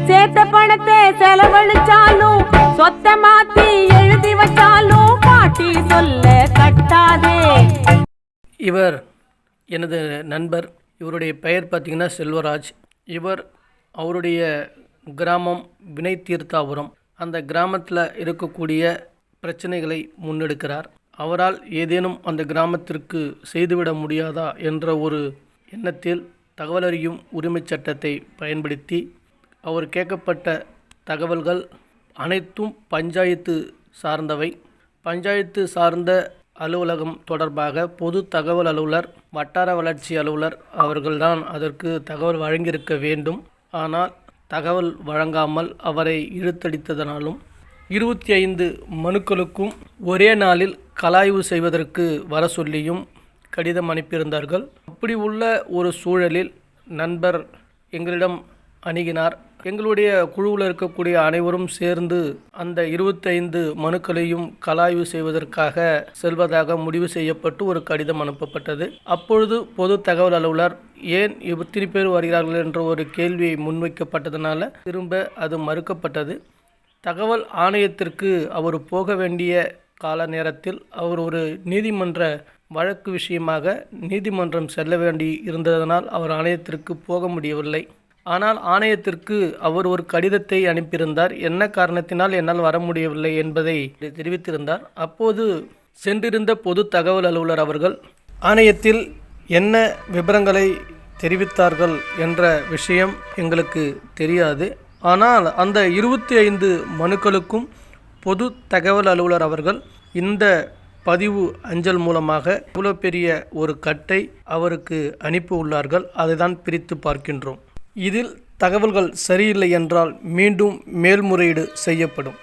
சேர்த்த பணத்தை செலவழிச்சாலும் சொத்த மாத்தி எழுதி வச்சாலும் பாட்டி சொல்ல கட்டாதே. இவர் எனது நண்பர். இவருடைய பெயர் பார்த்திங்கன்னா செல்வராஜ். இவர் அவருடைய கிராமம் வினை தீர்த்தாபுரம். அந்த கிராமத்தில் இருக்கக்கூடிய பிரச்சனைகளை முன்னெடுக்கிறார். அவரால் ஏதேனும் அந்த கிராமத்திற்கு செய்துவிட முடியாதா என்ற ஒரு எண்ணத்தில் தகவல் அறியும் உரிமைச் சட்டத்தை பயன்படுத்தி அவர் கேட்கப்பட்ட தகவல்கள் அனைத்தும் பஞ்சாயத்து சார்ந்தவை. பஞ்சாயத்து சார்ந்த அலுவலகம் தொடர்பாக பொது தகவல் அலுவலர், வட்டார வளர்ச்சி அலுவலர் அவர்கள்தான் அதற்கு தகவல் வழங்கியிருக்க வேண்டும். ஆனால் தகவல் வழங்காமல் அவரை இழுத்தடித்ததனாலும் 25 மனுக்களுக்கும் ஒரே நாளில் கலாய்வு செய்வதற்கு வர சொல்லியும் கடிதம் அனுப்பியிருந்தார்கள். அப்படி உள்ள ஒரு சூழலில் நண்பர் எங்களிடம் அணுகினார். எங்களுடைய குழுவில் இருக்கக்கூடிய அனைவரும் சேர்ந்து அந்த 25 மனுக்களையும் கலாய்வு செய்வதற்காக செல்வதாக முடிவு செய்யப்பட்டு ஒரு கடிதம் அனுப்பப்பட்டது. அப்பொழுது பொது தகவல் அலுவலர் ஏன் இத்தனை பேர் வருகிறார்கள் என்ற ஒரு கேள்வியை முன்வைக்கப்பட்டதனால திரும்ப அது மறுக்கப்பட்டது. தகவல் ஆணையத்திற்கு அவர் போக வேண்டிய கால நேரத்தில் அவர் ஒரு நீதிமன்ற வழக்கு விஷயமாக நீதிமன்றம் செல்ல வேண்டி இருந்ததனால் அவர் ஆணையத்திற்கு போக முடியவில்லை. ஆனால் ஆணையத்திற்கு அவர் ஒரு கடிதத்தை அனுப்பியிருந்தார். என்ன காரணத்தினால் என்னால் வர முடியவில்லை என்பதை தெரிவித்திருந்தார். அப்போது சென்றிருந்த பொது தகவல் அலுவலர் அவர்கள் ஆணையத்தில் என்ன விவரங்களை தெரிவித்தார்கள் என்ற விஷயம் எங்களுக்கு தெரியாது. ஆனால் அந்த 25 மனுக்களுக்கும் பொது தகவல் அலுவலர் அவர்கள் இந்த பதிவு அஞ்சல் மூலமாக இவ்வளோ பெரிய ஒரு கட்டை அவருக்கு அனுப்பி உள்ளார்கள். அதைதான் பிரித்து பார்க்கின்றோம். இதில் தகவல்கள் சரியில்லை என்றால் மீண்டும் மேல்முறையீடு செய்யப்படும்.